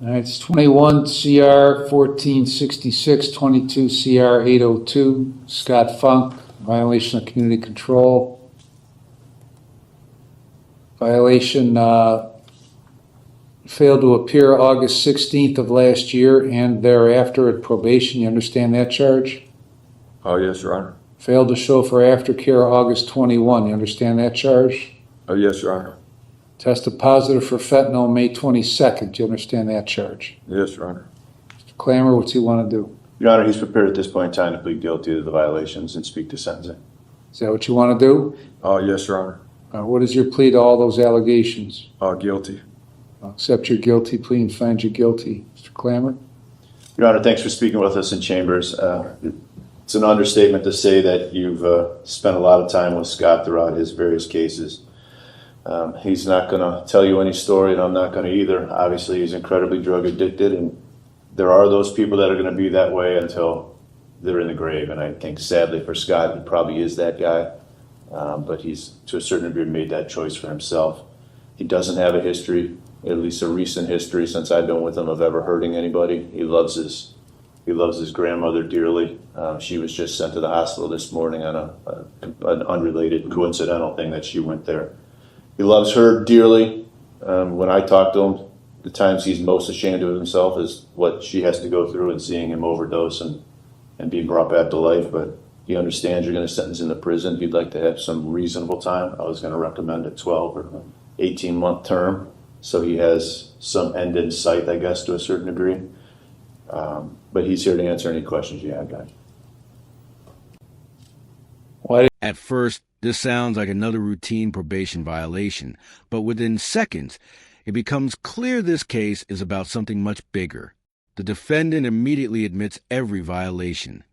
All right, it's 21 CR 1466, 22 CR 802, Scott Funk, violation of community control. Violation failed to appear August 16th of last year and thereafter at probation. You understand that charge? Oh, yes, Your Honor. Failed to show for aftercare August 21. You understand that charge? Oh, yes, Your Honor. Tested positive for fentanyl May 22nd. Do you understand that charge? Yes, Your Honor. Mr. Clammer, what do you want to do? Your Honor, he's prepared at this point in time to plead guilty to the violations and speak to sentencing. Is that what you want to do? Oh, yes, Your Honor. What is your plea to all those allegations? Guilty. I'll accept your guilty plea and find you guilty. Mr. Clammer? Your Honor, thanks for speaking with us in chambers. It's an understatement to say that you've spent a lot of time with Scott throughout his various cases. He's not going to tell you any story, and I'm not going to either. Obviously, he's incredibly drug addicted, and there are those people that are going to be that way until they're in the grave. And I think, sadly for Scott, he probably is that guy. But he's, to a certain degree, made that choice for himself. He doesn't have a history, at least a recent history since I've been with him, of ever hurting anybody. He loves his grandmother dearly. She was just sent to the hospital this morning on an unrelated, coincidental thing that she went there. He loves her dearly. When I talk to him, the times he's most ashamed of himself is what she has to go through and seeing him overdose and being brought back to life. But he understands you're going to sentence him to prison. He'd like to have some reasonable time. I was going to recommend a 12 or 18-month term, so he has some end in sight, I guess, to a certain degree. But he's here to answer any questions you have, guys. At first, this sounds like another routine probation violation, but within seconds, it becomes clear this case is about something much bigger. The defendant immediately admits every violation,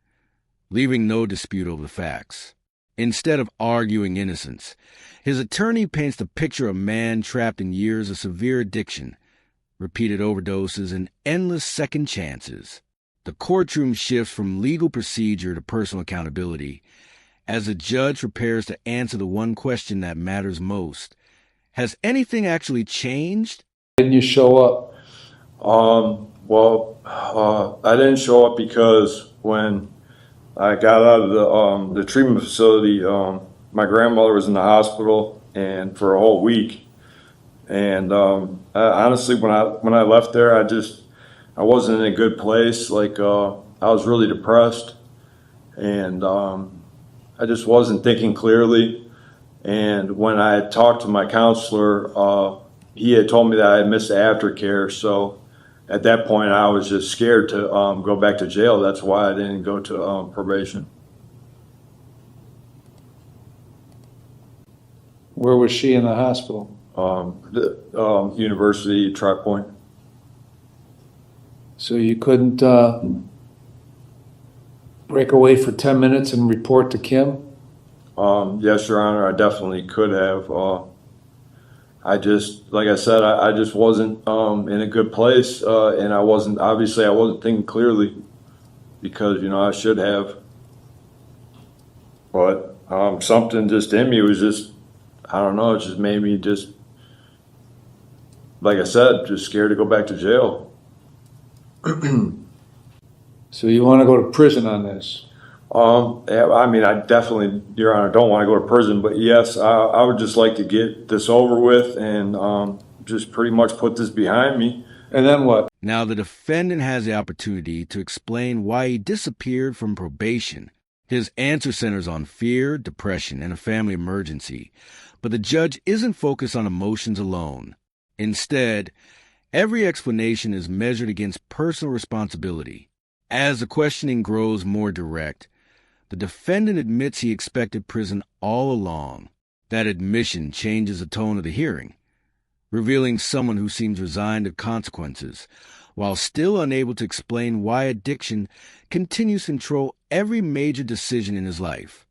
leaving no dispute over the facts. Instead of arguing innocence, his attorney paints the picture of a man trapped in years of severe addiction, repeated overdoses, and endless second chances. The courtroom shifts from legal procedure to personal accountability as the judge prepares to answer the one question that matters most. Has anything actually changed? Didn't you show up? I didn't show up because when I got out of the treatment facility, my grandmother was in the hospital and for a whole week. And honestly, when I left there, I wasn't in a good place. I was really depressed, and I just wasn't thinking clearly. And when I had talked to my counselor, he had told me that I had missed aftercare. So at that point, I was just scared to go back to jail. That's why I didn't go to probation. Where was she in the hospital? The University, Tri-Point. So you couldn't break away for 10 minutes and report to Kim? Yes, Your Honor, I definitely could have. Like I said, I just wasn't in a good place, and I wasn't thinking clearly because, I should have. But something just in me was just, I don't know, it just made me just, like I said, just scared to go back to jail. So you want to go to prison on this? I definitely, Your Honor, don't want to go to prison, but yes, I would just like to get this over with and just pretty much put this behind me. And then what? Now the defendant has the opportunity to explain why he disappeared from probation. His answer centers on fear, depression, and a family emergency. But the judge isn't focused on emotions alone. Instead, every explanation is measured against personal responsibility. As the questioning grows more direct, the defendant admits he expected prison all along. That admission changes the tone of the hearing, revealing someone who seems resigned to consequences, while still unable to explain why addiction continues to control every major decision in his life.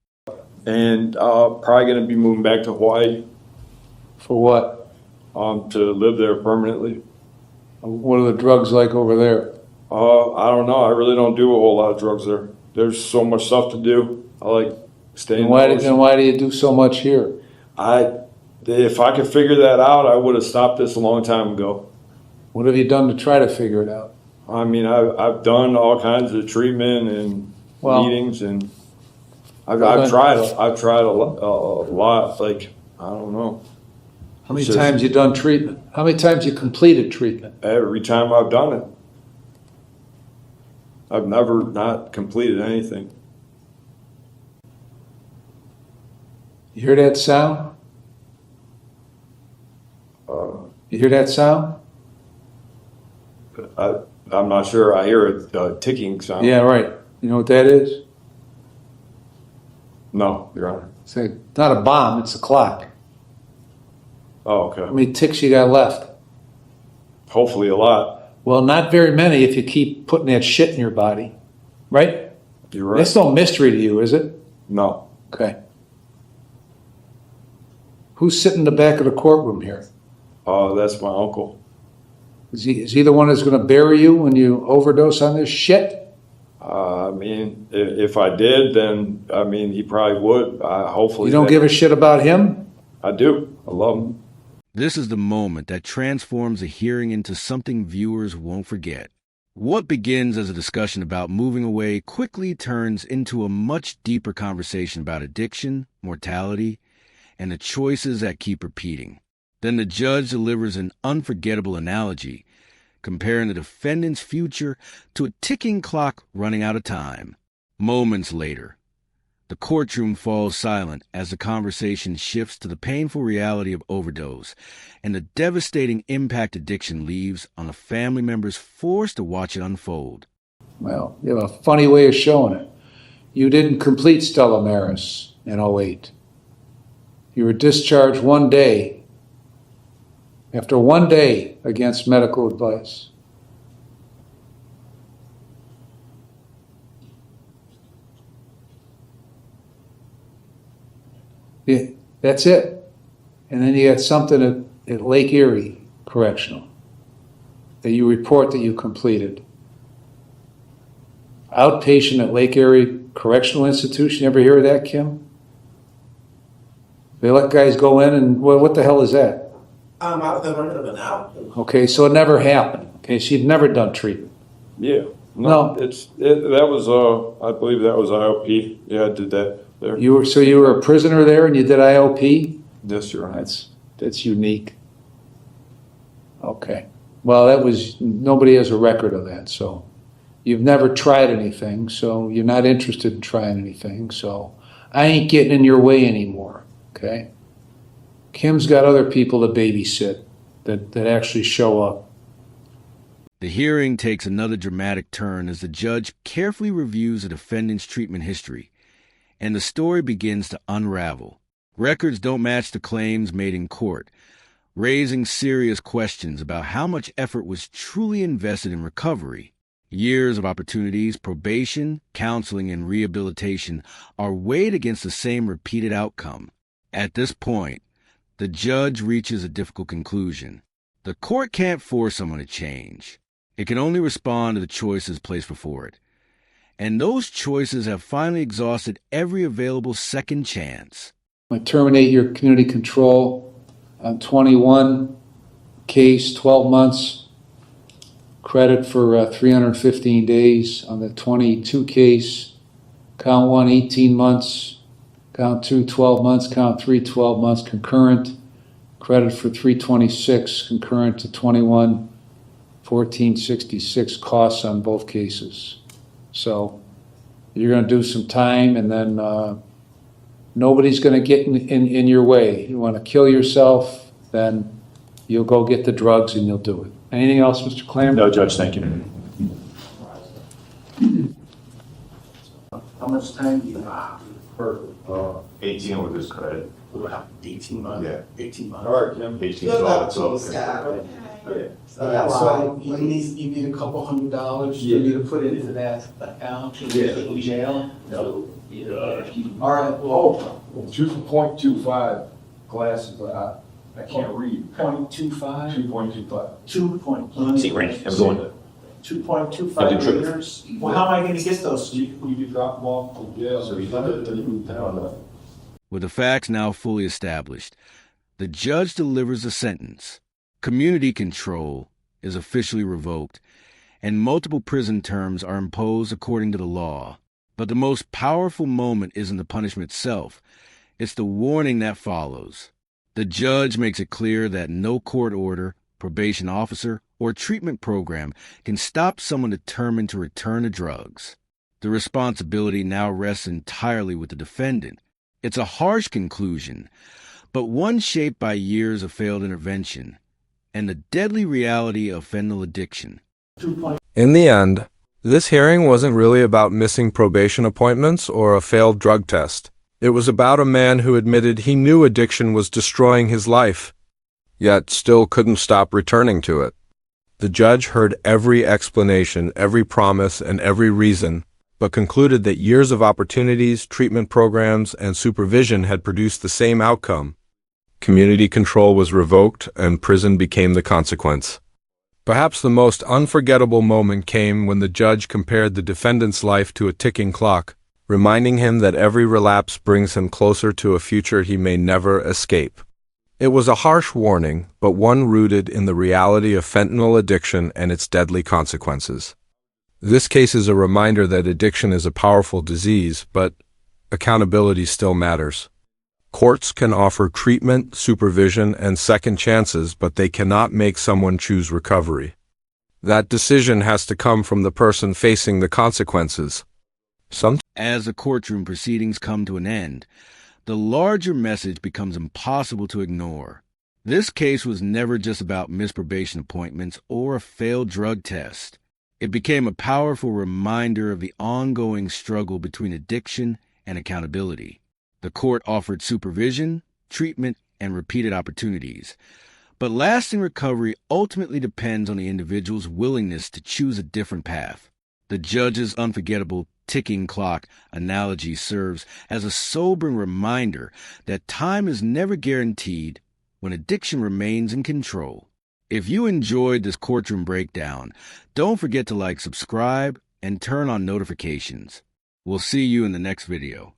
And probably going to be moving back to Hawaii. For what? To live there permanently. What are the drugs like over there? I don't know. I really don't do a whole lot of drugs there. There's so much stuff to do. I like staying. And why do you do so much here? If I could figure that out, I would have stopped this a long time ago. What have you done to try to figure it out? I mean, I've done all kinds of treatment and meetings, and I've tried a lot. Like, I don't know. How many times you done treatment? How many times you completed treatment? Every time I've done it. I've never not completed anything. You hear that sound? You hear that sound? I'm not sure. I hear a ticking sound. Yeah, right. You know what that is? No, Your Honor. It's not a bomb, it's a clock. Oh, okay. How many ticks you got left? Hopefully a lot. Well, not very many if you keep putting that shit in your body. Right? You're right. That's no mystery to you, is it? No. Okay. Who's sitting in the back of the courtroom here? That's my uncle. Is he the one that's going to bury you when you overdose on this shit? I mean, if I did, then, I mean, he probably would. Hopefully. You don't give a shit about him? I do. I love him. This is the moment that transforms a hearing into something viewers won't forget. What begins as a discussion about moving away quickly turns into a much deeper conversation about addiction, mortality, and the choices that keep repeating. Then the judge delivers an unforgettable analogy, comparing the defendant's future to a ticking clock running out of time. Moments later, the courtroom falls silent as the conversation shifts to the painful reality of overdose and the devastating impact addiction leaves on the family members forced to watch it unfold. Well, you have a funny way of showing it. You didn't complete Stella Maris in '08. You were discharged one day, after one day, against medical advice. Yeah, that's it. And then you got something at Lake Erie Correctional that you report that you completed. Outpatient at Lake Erie Correctional Institution. You ever hear of that, Kim? They let guys go in and, well, what the hell is that? I'm out there running them now. Okay, so it never happened. Okay, so you'd never done treatment. Yeah. No. That was, I believe that was IOP. Yeah, I did that there. You were a prisoner there and you did IOP? Yes, Your Honor. That's unique. Okay. Well, nobody has a record of that, so you've never tried anything, so you're not interested in trying anything, so I ain't getting in your way anymore, okay? Kim's got other people to babysit that actually show up. The hearing takes another dramatic turn as the judge carefully reviews the defendant's treatment history, and the story begins to unravel. Records don't match the claims made in court, raising serious questions about how much effort was truly invested in recovery. Years of opportunities, probation, counseling, and rehabilitation are weighed against the same repeated outcome. At this point, the judge reaches a difficult conclusion. The court can't force someone to change. It can only respond to the choices placed before it. And those choices have finally exhausted every available second chance. I terminate your community control on 21 case, 12 months, credit for 315 days. On the 22 case, count 1, 18 months, count 2, 12 months, count 3, 12 months, concurrent, credit for 326, concurrent to 21, 1466 costs on both cases. So you're going to do some time, and then nobody's going to get in your way. You want to kill yourself, then you'll go get the drugs and you'll do it. Anything else, Mr. Clammer? No, Judge, thank you. How much time do you have? For 18 with his credit. 18 months? Yeah. 18 months. All right, Kim. 18 Good luck is to all. you, Scott. Yeah. So you need a couple $100 for me to put into that account to get in jail? No. All right, well, 2.25 glasses, but I can't read. 0.25? 2.25. 2. See, Randy, everyone. 2.25 liters. Well, how am I gonna get those? You drop them off to jail. So he's not a With the facts now fully established, the judge delivers a sentence. Community control is officially revoked, and multiple prison terms are imposed according to the law. But the most powerful moment isn't the punishment itself. It's the warning that follows. The judge makes it clear that no court order, probation officer, or treatment program can stop someone determined to return to drugs. The responsibility now rests entirely with the defendant. It's a harsh conclusion, but one shaped by years of failed intervention and the deadly reality of fentanyl addiction. In the end, this hearing wasn't really about missing probation appointments or a failed drug test. It was about a man who admitted he knew addiction was destroying his life, yet still couldn't stop returning to it. The judge heard every explanation, every promise, and every reason, but concluded that years of opportunities, treatment programs, and supervision had produced the same outcome. Community control was revoked, and prison became the consequence. Perhaps the most unforgettable moment came when the judge compared the defendant's life to a ticking clock, reminding him that every relapse brings him closer to a future he may never escape. It was a harsh warning, but one rooted in the reality of fentanyl addiction and its deadly consequences. This case is a reminder that addiction is a powerful disease, but accountability still matters. Courts can offer treatment, supervision, and second chances, but they cannot make someone choose recovery. That decision has to come from the person facing the consequences. As the courtroom proceedings come to an end, the larger message becomes impossible to ignore. This case was never just about missed probation appointments or a failed drug test. It became a powerful reminder of the ongoing struggle between addiction and accountability. The court offered supervision, treatment, and repeated opportunities. But lasting recovery ultimately depends on the individual's willingness to choose a different path. The judge's unforgettable ticking clock analogy serves as a sobering reminder that time is never guaranteed when addiction remains in control. If you enjoyed this courtroom breakdown, don't forget to subscribe, and turn on notifications. We'll see you in the next video.